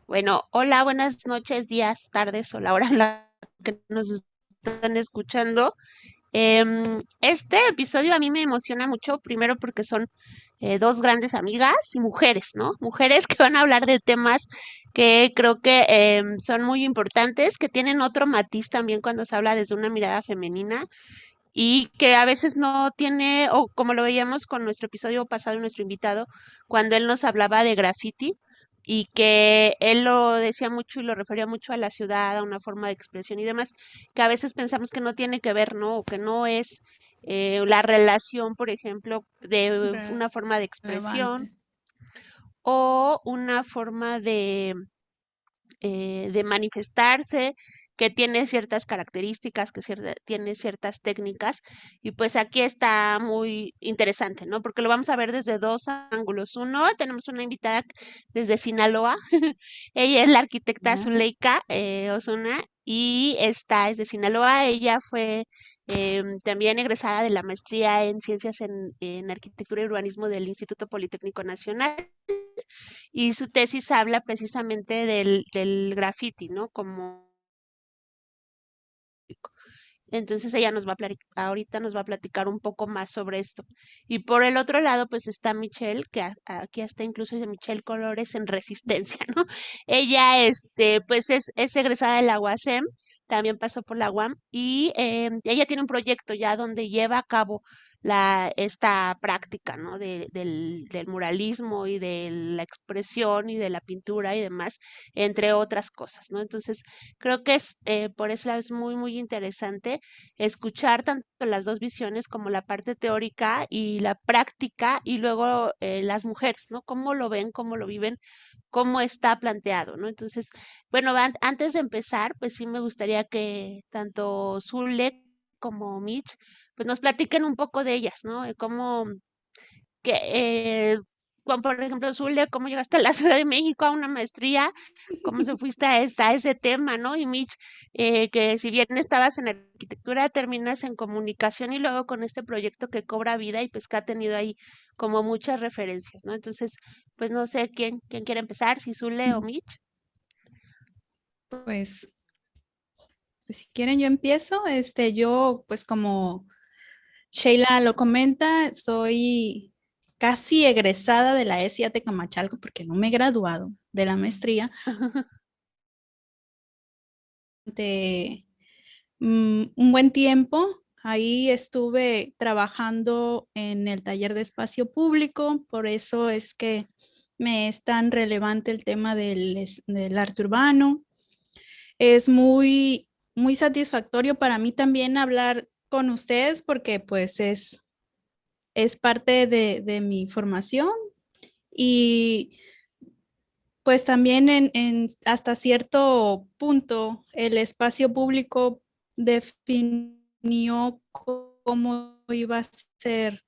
Bueno, hola, buenas noches, días, tardes o la hora en la que nos están escuchando. Este episodio a mí me emociona mucho, primero porque son dos grandes amigas y mujeres, ¿no? Mujeres que van a hablar de temas que creo que son muy importantes, que tienen otro matiz también cuando se habla desde una mirada femenina y que a veces no tiene, o como lo veíamos con nuestro episodio pasado, nuestro invitado, cuando él nos hablaba de graffiti y que él lo decía mucho y lo refería mucho a la ciudad, a una forma de expresión y demás, que a veces pensamos que no tiene que ver, ¿no? O que no es la relación, por ejemplo, de una forma de expresión Relevante. o una forma de manifestarse, que tiene ciertas características, que tiene ciertas técnicas, y pues aquí está muy interesante, ¿no? Porque lo vamos a ver desde dos ángulos. Uno, tenemos una invitada desde Sinaloa, ella es la arquitecta Ajá. Zuleika Osuna, y esta es de Sinaloa, ella fue también egresada de la maestría en ciencias en arquitectura y urbanismo del Instituto Politécnico Nacional y su tesis habla precisamente del graffiti, ¿no? Como entonces ella nos va a ahorita nos va a platicar un poco más sobre esto. Y por el otro lado, pues está Michelle, que aquí está incluso de Michelle Colores en Resistencia, ¿no? Ella, pues es egresada de la UASM, también pasó por la UAM, y ella tiene un proyecto ya donde lleva a cabo esta práctica, ¿no? Del muralismo y de la expresión y de la pintura y demás, entre otras cosas, ¿no? Entonces, creo que por eso es muy, muy interesante escuchar tanto las dos visiones como la parte teórica y la práctica y luego las mujeres, ¿no? Cómo lo ven, cómo lo viven, cómo está planteado, ¿no? Entonces, bueno, antes de empezar, pues sí me gustaría que tanto Zule como Mitch, pues nos platiquen un poco de ellas, ¿no? Cómo por ejemplo, Zulia, cómo llegaste a la Ciudad de México a una maestría, cómo se fuiste a ese tema, ¿no? Y Mitch, que si bien estabas en arquitectura, terminas en comunicación y luego con este proyecto que cobra vida y pues que ha tenido ahí como muchas referencias, ¿no? Entonces, pues no sé quién quiere empezar, si Zule o Mitch. Pues, pues, si quieren yo empiezo. Yo, pues como Sheila lo comenta, soy casi egresada de la ESIA de Camachalco porque no me he graduado de la maestría de un buen tiempo. Ahí estuve trabajando en el taller de espacio público, por eso es que me es tan relevante el tema del arte urbano. Es muy satisfactorio para mí también hablar con ustedes porque pues es parte de mi formación y pues también hasta cierto punto el espacio público definió cómo iba a ser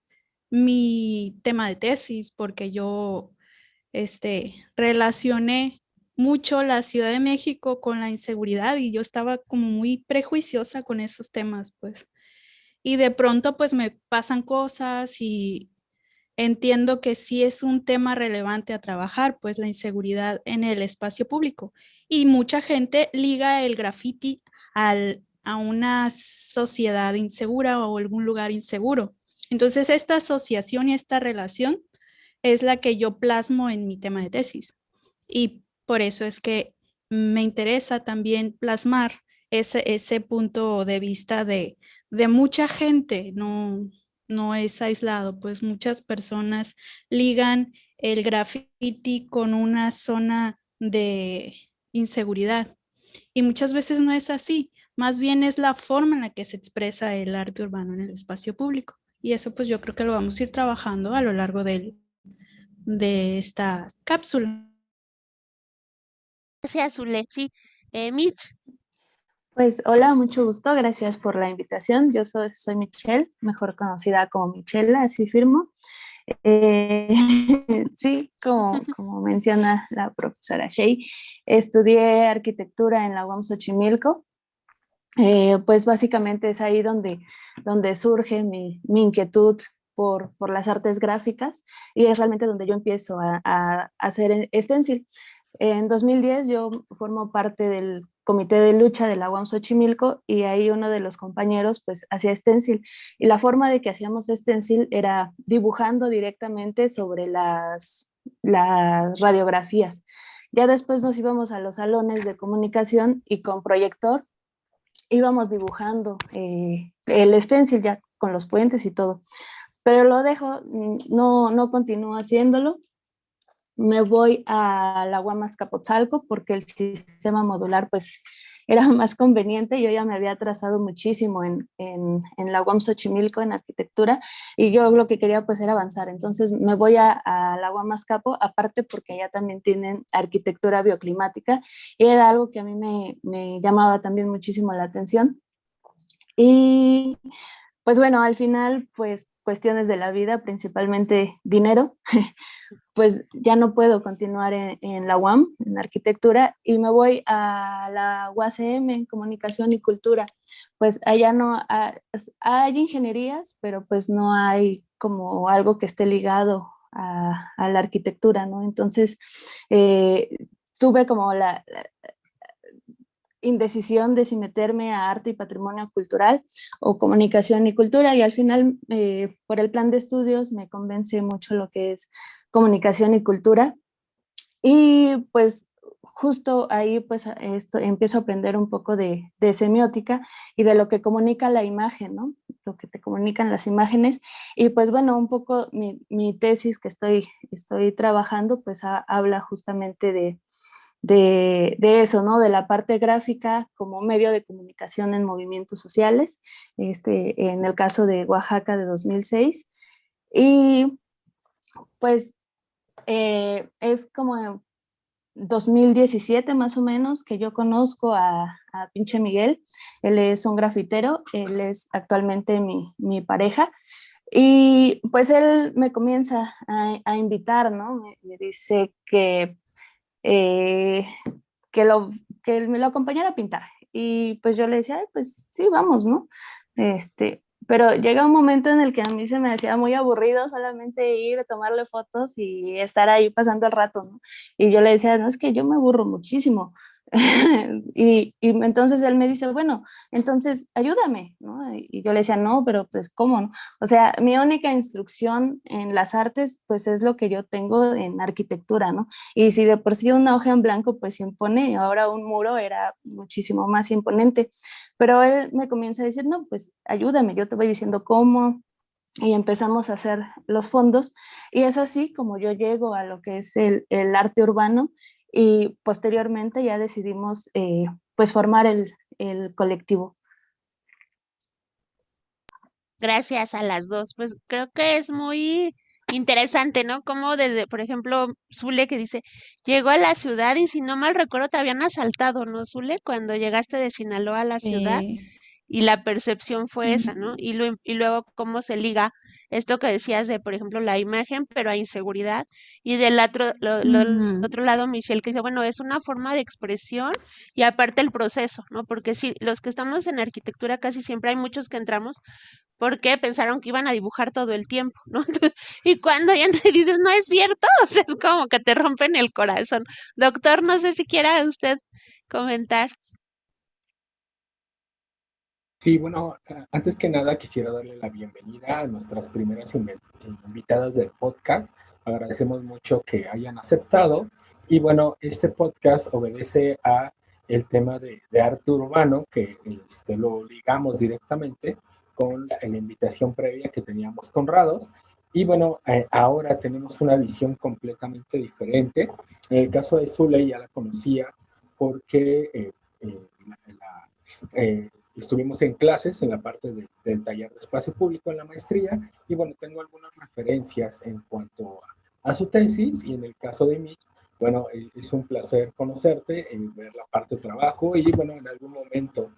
mi tema de tesis porque yo relacioné mucho la Ciudad de México con la inseguridad y yo estaba como muy prejuiciosa con esos temas, pues. Y de pronto pues me pasan cosas y entiendo que sí es un tema relevante a trabajar, pues la inseguridad en el espacio público. Y mucha gente liga el graffiti a una sociedad insegura o algún lugar inseguro. Entonces, esta asociación y esta relación es la que yo plasmo en mi tema de tesis. Y por eso es que me interesa también plasmar ese punto de vista de mucha gente, no es aislado, pues muchas personas ligan el graffiti con una zona de inseguridad y muchas veces no es así, más bien es la forma en la que se expresa el arte urbano en el espacio público y eso pues yo creo que lo vamos a ir trabajando a lo largo de esta cápsula. Gracias, Zule. Sí, Mitch. Pues hola, mucho gusto, gracias por la invitación. Soy Michelle, mejor conocida como Michela, así firmo. Eh, sí, como menciona la profesora Shea, estudié arquitectura en la UAM Xochimilco. Pues básicamente es ahí donde surge mi inquietud por las artes gráficas y es realmente donde yo empiezo a hacer stencil. En 2010 yo formo parte del comité de lucha de la UAM Xochimilco y ahí uno de los compañeros pues hacía stencil y la forma de que hacíamos stencil era dibujando directamente sobre las radiografías. Ya después nos íbamos a los salones de comunicación y con proyector íbamos dibujando el stencil ya con los puentes y todo. Pero lo dejo, no continúo haciéndolo. Me voy a la UAM Azcapotzalco porque el sistema modular pues era más conveniente. Yo ya me había atrasado muchísimo en la UAM Xochimilco en arquitectura y yo lo que quería pues era avanzar. Entonces me voy a la UAM Azcapo, aparte porque allá también tienen arquitectura bioclimática y era algo que a mí me llamaba también muchísimo la atención. Y pues bueno, al final pues cuestiones de la vida, principalmente dinero, pues ya no puedo continuar en la UAM, en arquitectura, y me voy a la UACM, en comunicación y cultura. Pues allá no hay ingenierías, pero pues no hay como algo que esté ligado a la arquitectura, ¿no? Entonces, tuve como la indecisión de si meterme a arte y patrimonio cultural o comunicación y cultura y al final por el plan de estudios me convence mucho lo que es comunicación y cultura y pues justo ahí pues empiezo a aprender un poco de semiótica y de lo que comunica la imagen, ¿no? Lo que te comunican las imágenes y pues bueno, un poco mi tesis que estoy trabajando pues habla justamente de eso, ¿no? De la parte gráfica como medio de comunicación en movimientos sociales, en el caso de Oaxaca de 2006. Y pues es como 2017 más o menos que yo conozco a Pinche Miguel. Él es un grafitero, él es actualmente mi pareja. Y pues él me comienza a invitar, ¿no? Me dice eh, que, lo, que me lo acompañara a pintar. Y pues yo le decía, "Ay, pues sí, vamos, ¿no? Pero llega un momento en el que a mí se me hacía muy aburrido solamente ir a tomarle fotos y estar ahí pasando el rato, ¿no? Y yo le decía, no, es que yo me aburro muchísimo. Y entonces él me dice, bueno, entonces ayúdame, ¿no? Y yo le decía, no, pero pues, ¿cómo, no? O sea, mi única instrucción en las artes, pues es lo que yo tengo en arquitectura, ¿no? Y si de por sí una hoja en blanco pues impone, ahora un muro era muchísimo más imponente. Pero él me comienza a decir, no, pues ayúdame, yo te voy diciendo cómo. Y empezamos a hacer los fondos. Y es así como yo llego a lo que es el arte urbano y posteriormente ya decidimos pues formar el colectivo. Gracias a las dos. Pues creo que es muy interesante, ¿no? Como desde, por ejemplo, Zule que dice, llegó a la ciudad y si no mal recuerdo te habían asaltado, ¿no, Zule? Cuando llegaste de Sinaloa a la ciudad Sí. y la percepción fue esa, ¿no? Ujú. Y luego cómo se liga esto que decías de, por ejemplo, la imagen, pero a inseguridad. Y del Ujú. otro lado, Michelle, que dice, bueno, es una forma de expresión y aparte el proceso, ¿no? Porque sí, los que estamos en arquitectura casi siempre hay muchos que entramos porque pensaron que iban a dibujar todo el tiempo, ¿no? Y cuando ya te dices, no es cierto, o sea, es como que te rompen el corazón. Doctor, no sé si quiera usted comentar. Sí, bueno, antes que nada quisiera darle la bienvenida a nuestras primeras invitadas del podcast. Agradecemos mucho que hayan aceptado. Y bueno, este podcast obedece a el tema de arte urbano, que lo ligamos directamente con la invitación previa que teníamos con Rados. Y bueno, ahora tenemos una visión completamente diferente. En el caso de Zule ya la conocía porque estuvimos en clases en la parte del taller de espacio público en la maestría y bueno, tengo algunas referencias en cuanto a su tesis y en el caso de mí, bueno, es un placer conocerte, ver la parte de trabajo y bueno, en algún momento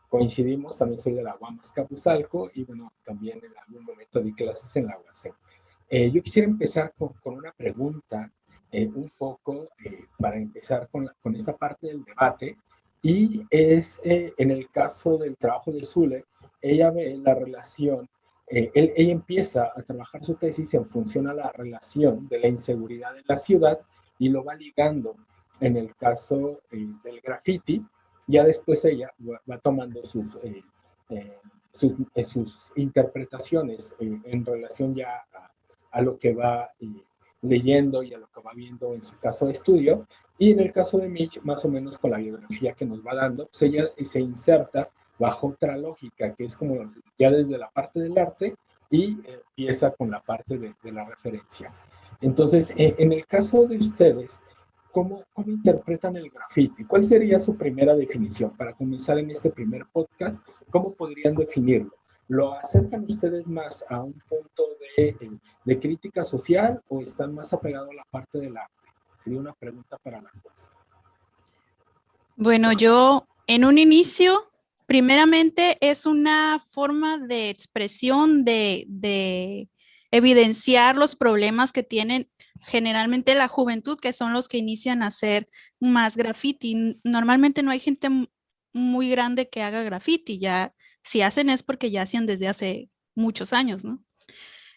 coincidimos, también soy de la UAM Azcapotzalco y bueno, también en algún momento di clases en la UACM. Yo quisiera empezar con una pregunta, un poco para empezar con esta parte del debate, y es en el caso del trabajo de Zule, ella ve la relación, ella empieza a trabajar su tesis en función a la relación de la inseguridad en la ciudad y lo va ligando. En el caso del graffiti, ya después ella va tomando sus interpretaciones en relación ya a lo que va leyendo y a lo que va viendo en su caso de estudio. Y en el caso de Mitch, más o menos con la biografía que nos va dando, pues ella se inserta bajo otra lógica, que es como ya desde la parte del arte y empieza con la parte de la referencia. Entonces, en el caso de ustedes, ¿cómo interpretan el graffiti? ¿Cuál sería su primera definición? Para comenzar en este primer podcast, ¿cómo podrían definirlo? ¿Lo acercan ustedes más a un punto de crítica social o están más apegados a la parte del arte? Sería una pregunta para las dos. Bueno, yo en un inicio, primeramente es una forma de expresión, de evidenciar los problemas que tienen generalmente la juventud, que son los que inician a hacer más graffiti. Normalmente no hay gente muy grande que haga graffiti, ya si hacen es porque ya hacían desde hace muchos años, ¿no?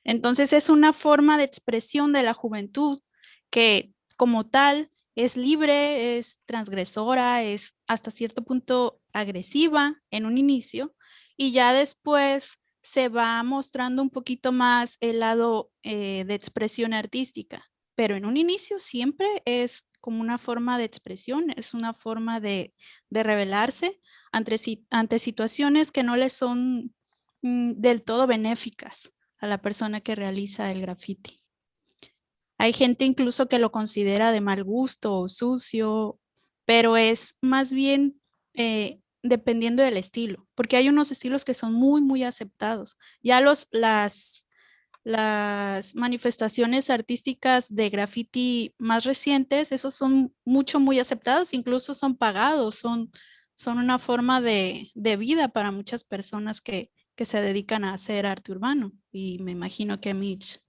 Entonces es una forma de expresión de la juventud que como tal es libre, es transgresora, es hasta cierto punto agresiva en un inicio y ya después se va mostrando un poquito más el lado de expresión artística. Pero en un inicio siempre es como una forma de expresión, es una forma de rebelarse ante situaciones que no les son del todo benéficas a la persona que realiza el graffiti. Hay gente incluso que lo considera de mal gusto o sucio, pero es más bien dependiendo del estilo, porque hay unos estilos que son muy aceptados. Ya las manifestaciones artísticas de graffiti más recientes, esos son muy aceptados, incluso son pagados, son una forma de vida para muchas personas que se dedican a hacer arte urbano. Y me imagino que Mitch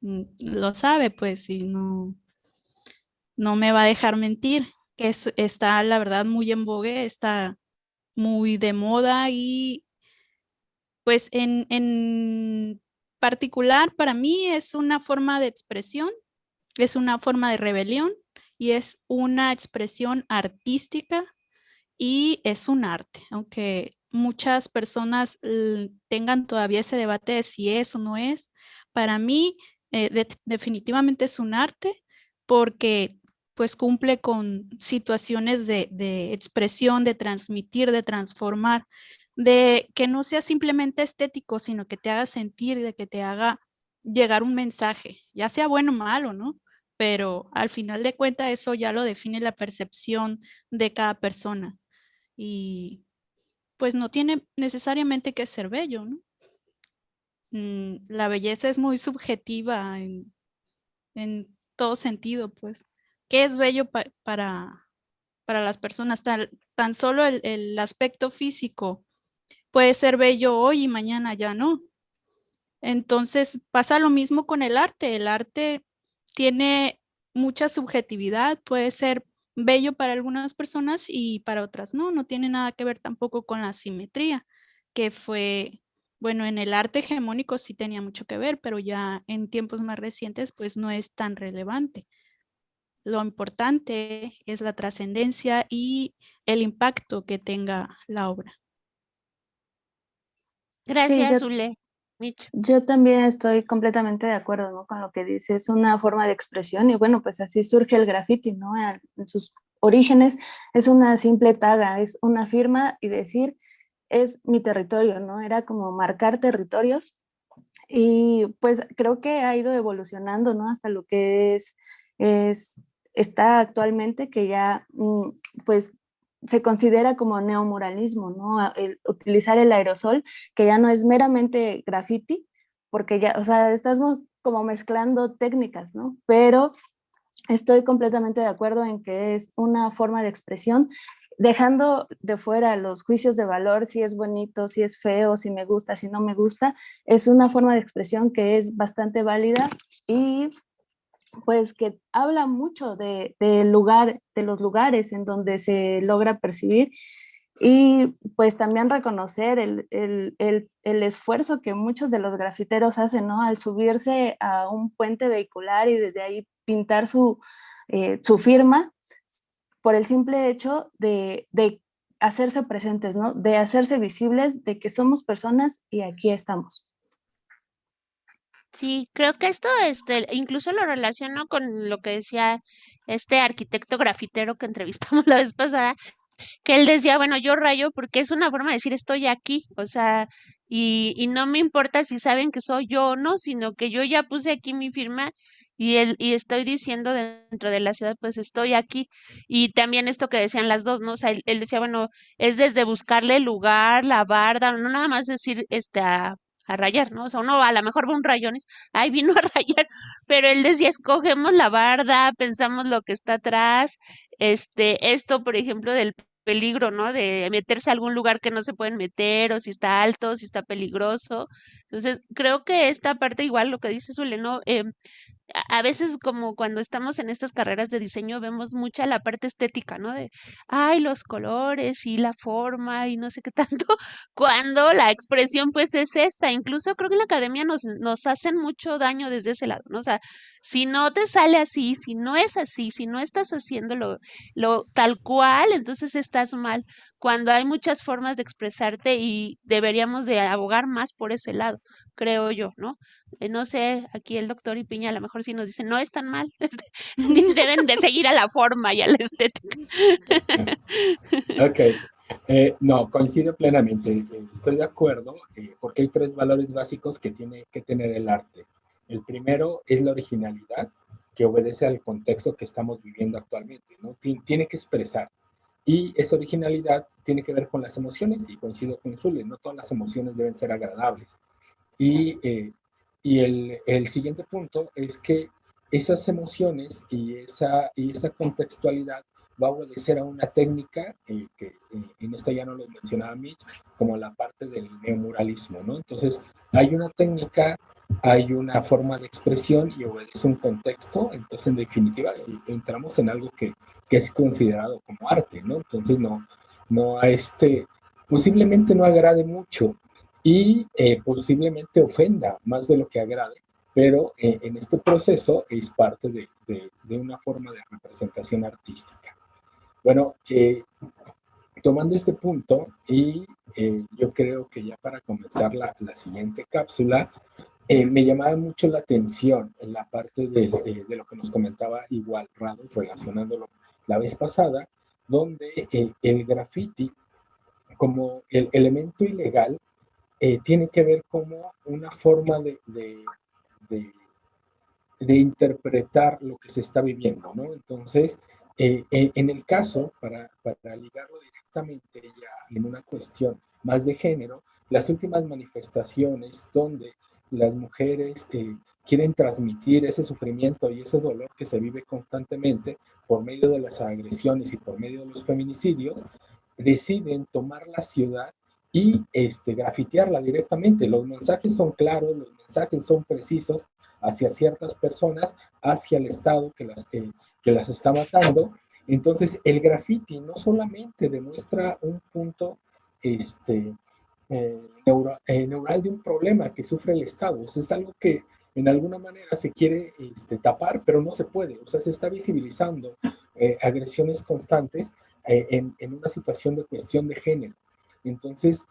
lo sabe, pues, y no me va a dejar mentir, que está, la verdad, muy en vogue, está muy de moda y pues en particular para mí es una forma de expresión, es una forma de rebelión y es una expresión artística y es un arte, aunque muchas personas tengan todavía ese debate de si es o no es. Para mí definitivamente es un arte porque pues cumple con situaciones de expresión, de transmitir, de transformar, de que no sea simplemente estético, sino que te haga sentir, de que te haga llegar un mensaje, ya sea bueno o malo, ¿no? Pero al final de cuentas eso ya lo define la percepción de cada persona y pues no tiene necesariamente que ser bello, ¿no? La belleza es muy subjetiva en todo sentido, pues. ¿Qué es bello para las personas? Tan solo el aspecto físico puede ser bello hoy y mañana ya no. Entonces pasa lo mismo con el arte. El arte tiene mucha subjetividad, puede ser bello para algunas personas y para otras no. No tiene nada que ver tampoco con la simetría, que fue, bueno, en el arte hegemónico sí tenía mucho que ver, pero ya en tiempos más recientes pues no es tan relevante. Lo importante es la trascendencia y el impacto que tenga la obra. Sí, Gracias, Ule. Mitch. yo también estoy completamente de acuerdo, ¿no? Con lo que dice, es una forma de expresión y bueno, pues así surge el graffiti, ¿no? En sus orígenes es una simple taga, es una firma y decir, es mi territorio, ¿no? Era como marcar territorios y pues creo que ha ido evolucionando, ¿no? Hasta lo que está actualmente, que ya pues se considera como neomuralismo, ¿no? Utilizar el aerosol, que ya no es meramente graffiti, porque ya, o sea, estamos como mezclando técnicas, ¿no? Pero estoy completamente de acuerdo en que es una forma de expresión, dejando de fuera los juicios de valor, si es bonito, si es feo, si me gusta, si no me gusta, es una forma de expresión que es bastante válida y pues que habla mucho de los lugares en donde se logra percibir y pues también reconocer el esfuerzo que muchos de los grafiteros hacen, ¿no? Al subirse a un puente vehicular y desde ahí pintar su firma por el simple hecho de hacerse presentes, ¿no? De hacerse visibles, de que somos personas y aquí estamos. Sí, creo que esto, incluso lo relaciono con lo que decía este arquitecto grafitero que entrevistamos la vez pasada, que él decía, bueno, yo rayo porque es una forma de decir estoy aquí, o sea, y no me importa si saben que soy yo o no, sino que yo ya puse aquí mi firma y estoy diciendo dentro de la ciudad, pues estoy aquí. Y también esto que decían las dos, ¿no? O sea, él decía, bueno, es desde buscarle el lugar, la barda, no nada más decir, a rayar, ¿no? O sea, uno a lo mejor va un rayón, y, ay, vino a rayar, pero él decía, escogemos la barda, pensamos lo que está atrás, esto, por ejemplo, del peligro, ¿no? De meterse a algún lugar que no se pueden meter, o si está alto, si está peligroso. Entonces, creo que esta parte, igual lo que dice Zule, ¿no? A veces como cuando estamos en estas carreras de diseño vemos mucha la parte estética, ¿no? De, ay, los colores y la forma y no sé qué tanto, cuando la expresión pues es esta. Incluso creo que en la academia nos hacen mucho daño desde ese lado, ¿no? O sea, si no te sale así, si no es así, si no estás haciendo lo tal cual, entonces estás mal. Cuando hay muchas formas de expresarte y deberíamos de abogar más por ese lado, creo yo, ¿no? No sé, aquí el doctor y Piña a lo mejor sí nos dicen, no es tan mal, deben de seguir a la forma y a la estética. Ok, no, coincido plenamente, estoy de acuerdo, porque hay tres valores básicos que tiene que tener el arte. El primero es la originalidad, que obedece al contexto que estamos viviendo actualmente, ¿no? Tiene que expresar. Y esa originalidad tiene que ver con las emociones, y coincido con Zule, no todas las emociones deben ser agradables. Y, el siguiente punto es que esas emociones y esa contextualidad va a obedecer a una técnica que en esta ya no lo mencionaba Mitch, como la parte del neomuralismo, ¿no? Entonces, hay una técnica, hay una forma de expresión y obedece un contexto, entonces en definitiva entramos en algo que es considerado como arte, ¿no? Entonces, no a posiblemente no agrade mucho, y posiblemente ofenda más de lo que agrade, pero en este proceso es parte de una forma de representación artística. Bueno, tomando este punto, y yo creo que ya para comenzar la siguiente cápsula, me llamaba mucho la atención en la parte de lo que nos comentaba igual Rado, relacionándolo la vez pasada, donde el graffiti como el elemento ilegal tiene que ver como una forma de, de interpretar lo que se está viviendo, ¿no? Entonces, en el caso, para ligarlo directamente ya en una cuestión más de género, las últimas manifestaciones donde las mujeres quieren transmitir ese sufrimiento y ese dolor que se vive constantemente por medio de las agresiones y por medio de los feminicidios, deciden tomar la ciudad y grafitearla directamente. Los mensajes son claros, los mensajes son precisos hacia ciertas personas, hacia el Estado que las está matando. Entonces, el graffiti no solamente demuestra un punto neural de un problema que sufre el Estado, o sea, es algo que en alguna manera se quiere tapar, pero no se puede, o sea, se está visibilizando agresiones constantes en una situación de cuestión de género. Entonces,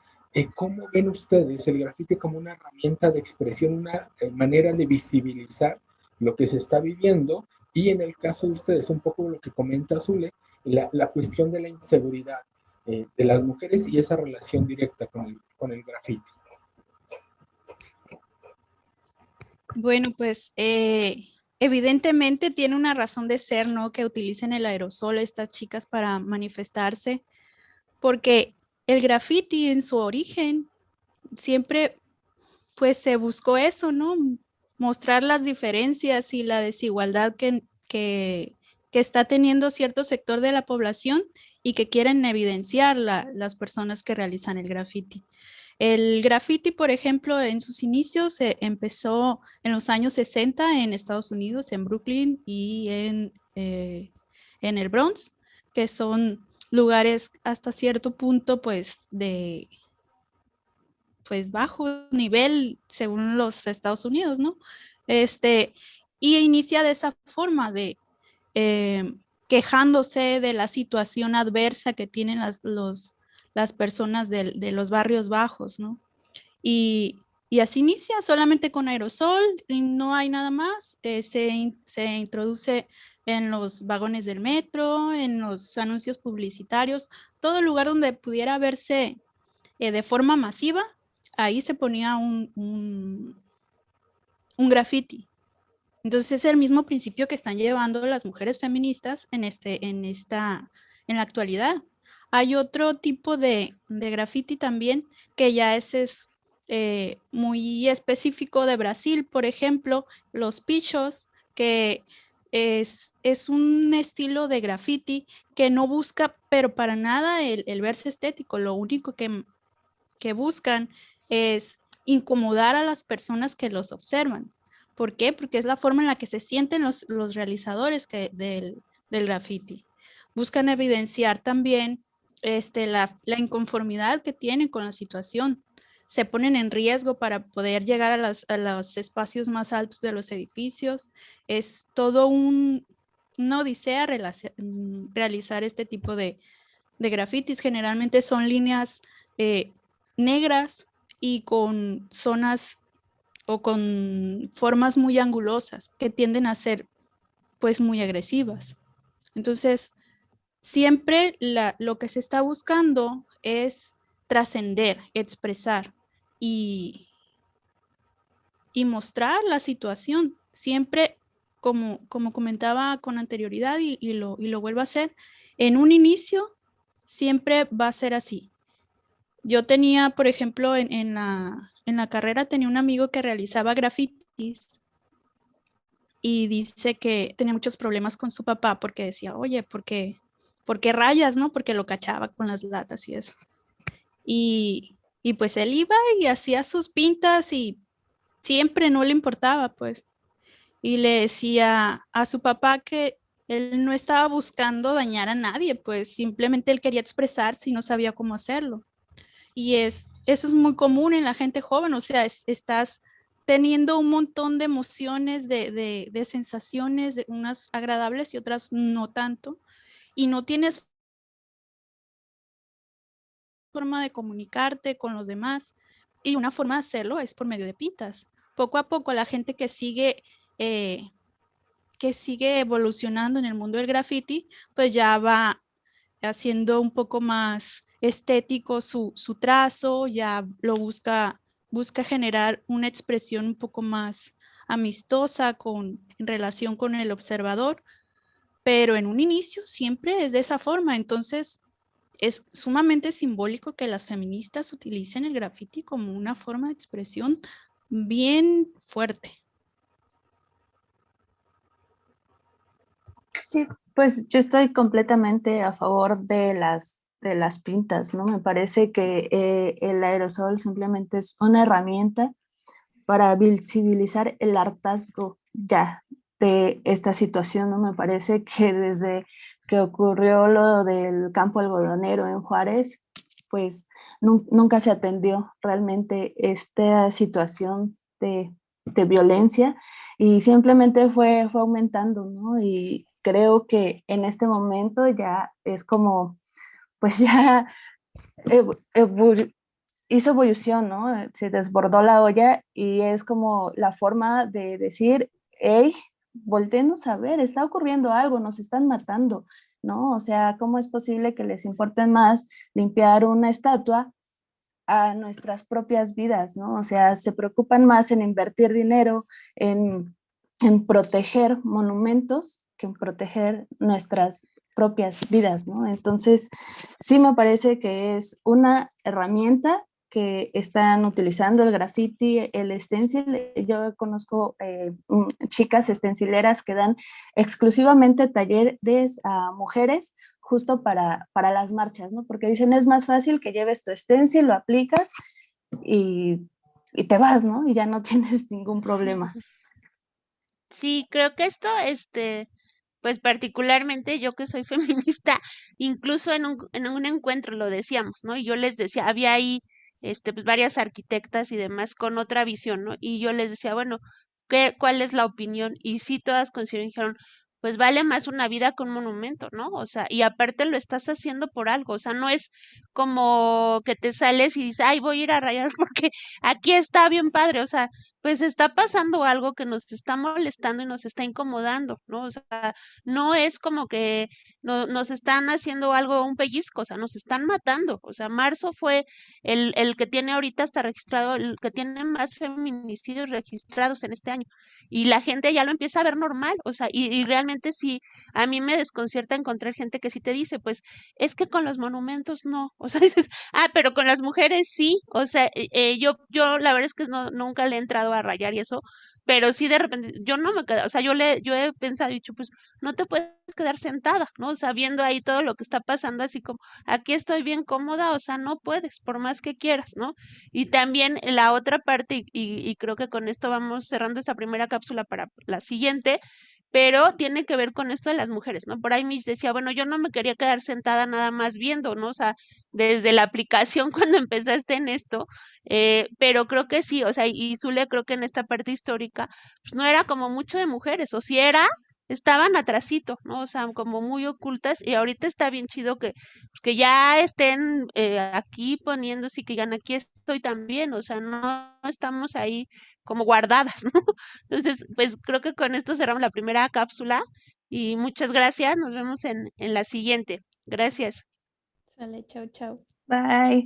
¿cómo ven ustedes el grafiti como una herramienta de expresión, una manera de visibilizar lo que se está viviendo? Y en el caso de ustedes, un poco lo que comenta Zule, la cuestión de la inseguridad de las mujeres y esa relación directa con el grafiti. Bueno, pues evidentemente tiene una razón de ser, ¿no? Que utilicen el aerosol estas chicas para manifestarse, porque el graffiti en su origen siempre pues se buscó eso, ¿no? Mostrar las diferencias y la desigualdad que está teniendo cierto sector de la población y que quieren evidenciar las personas que realizan el graffiti. El graffiti, por ejemplo, en sus inicios se empezó en los años 60 en Estados Unidos, en Brooklyn y en el Bronx, que son lugares hasta cierto punto pues de bajo nivel según los Estados Unidos, ¿no? Y inicia de esa forma de quejándose de la situación adversa que tienen las personas de los barrios bajos, ¿no? Y así inicia solamente con aerosol, y no hay nada más. Se introduce en los vagones del metro, en los anuncios publicitarios, todo lugar donde pudiera verse de forma masiva, ahí se ponía un graffiti. Entonces es el mismo principio que están llevando las mujeres feministas en la actualidad. Hay otro tipo de graffiti también que ya es muy específico de Brasil, por ejemplo, los pichos, que es un estilo de graffiti que no busca, pero para nada el verse estético. Lo único que buscan es incomodar a las personas que los observan. ¿Por qué? Porque es la forma en la que se sienten los realizadores del graffiti. Buscan evidenciar también la inconformidad que tienen con la situación. Se ponen en riesgo para poder llegar a los espacios más altos de los edificios. Es todo una odisea realizar este tipo de grafitis. Generalmente son líneas negras y con zonas o con formas muy angulosas que tienden a ser pues muy agresivas. Entonces, siempre lo que se está buscando es trascender, expresar y mostrar la situación. Siempre, como comentaba con anterioridad y lo vuelvo a hacer, en un inicio siempre va a ser así. Yo tenía, por ejemplo, en la carrera tenía un amigo que realizaba grafitis y dice que tenía muchos problemas con su papá porque decía, oye, ¿por qué rayas, no? Porque lo cachaba con las latas y eso. Y pues él iba y hacía sus pintas y siempre no le importaba, pues. Y le decía a su papá que él no estaba buscando dañar a nadie, pues simplemente él quería expresarse y no sabía cómo hacerlo. Y eso es muy común en la gente joven, o sea, estás teniendo un montón de emociones, de sensaciones, unas agradables y otras no tanto, y no tienes forma de comunicarte con los demás. Y una forma de hacerlo es por medio de pintas. Poco a poco la gente eh, que sigue evolucionando en el mundo del graffiti, pues ya va haciendo un poco más estético su trazo, ya lo busca generar una expresión un poco más amistosa en relación con el observador, pero en un inicio siempre es de esa forma. Entonces es sumamente simbólico que las feministas utilicen el graffiti como una forma de expresión bien fuerte. Sí, pues yo estoy completamente a favor de las pintas, ¿no? Me parece que el aerosol simplemente es una herramienta para visibilizar el hartazgo ya de esta situación, ¿no? Me parece que desde que ocurrió lo del campo algodonero en Juárez, pues nunca se atendió realmente esta situación de violencia y simplemente fue aumentando, ¿no? Y creo que en este momento ya es como, pues ya hizo evolución, ¿no? Se desbordó la olla y es como la forma de decir, hey, volteemos a ver, está ocurriendo algo, nos están matando, ¿no? O sea, ¿cómo es posible que les importe más limpiar una estatua a nuestras propias vidas, ¿no? O sea, se preocupan más en invertir dinero, en proteger monumentos que en proteger nuestras propias vidas, ¿no? Entonces, sí me parece que es una herramienta que están utilizando el graffiti, el stencil. Yo conozco chicas stencileras que dan exclusivamente talleres a mujeres justo para las marchas, ¿no? Porque dicen, es más fácil que lleves tu stencil, lo aplicas y te vas, ¿no? Y ya no tienes ningún problema. Sí, creo que esto, pues particularmente yo que soy feminista, incluso en un encuentro lo decíamos, ¿no? Y yo les decía, había ahí, pues varias arquitectas y demás con otra visión, ¿no? Y yo les decía, bueno, ¿cuál es la opinión? Y sí, todas coincidieron, dijeron, pues vale más una vida que un monumento, ¿no? O sea, y aparte lo estás haciendo por algo, o sea, no es como que te sales y dices, ay, voy a ir a rayar porque aquí está bien padre, o sea, pues está pasando algo que nos está molestando y nos está incomodando, ¿no? O sea, no es como que nos están haciendo algo, un pellizco, o sea, nos están matando, o sea, marzo fue el que tiene ahorita hasta registrado, el que tiene más feminicidios registrados en este año y la gente ya lo empieza a ver normal, o sea, y realmente sí, a mí me desconcierta encontrar gente que sí te dice, pues, es que con los monumentos no, o sea, dices, ah, pero con las mujeres sí, o sea, yo la verdad es que no, nunca le he entrado a rayar y eso, pero sí de repente, yo no me quedo, o sea, yo he pensado y dicho, pues, no te puedes quedar sentada, ¿no? O sea, viendo ahí todo lo que está pasando, así como, aquí estoy bien cómoda, o sea, no puedes, por más que quieras, ¿no? Y también la otra parte, y creo que con esto vamos cerrando esta primera cápsula para la siguiente, pero tiene que ver con esto de las mujeres, ¿no? Por ahí Mitch decía, bueno, yo no me quería quedar sentada nada más viendo, ¿no? O sea, desde la aplicación cuando empezaste en esto, pero creo que sí, o sea, y Zule creo que en esta parte histórica, pues no era como mucho de mujeres, o si era, estaban atrasito, ¿no? O sea, como muy ocultas, y ahorita está bien chido que ya estén aquí poniéndose y que digan, aquí estoy también, o sea, no estamos ahí como guardadas, ¿no? Entonces, pues creo que con esto cerramos la primera cápsula y muchas gracias, nos vemos en la siguiente. Gracias. Sale, chao, chao. Bye.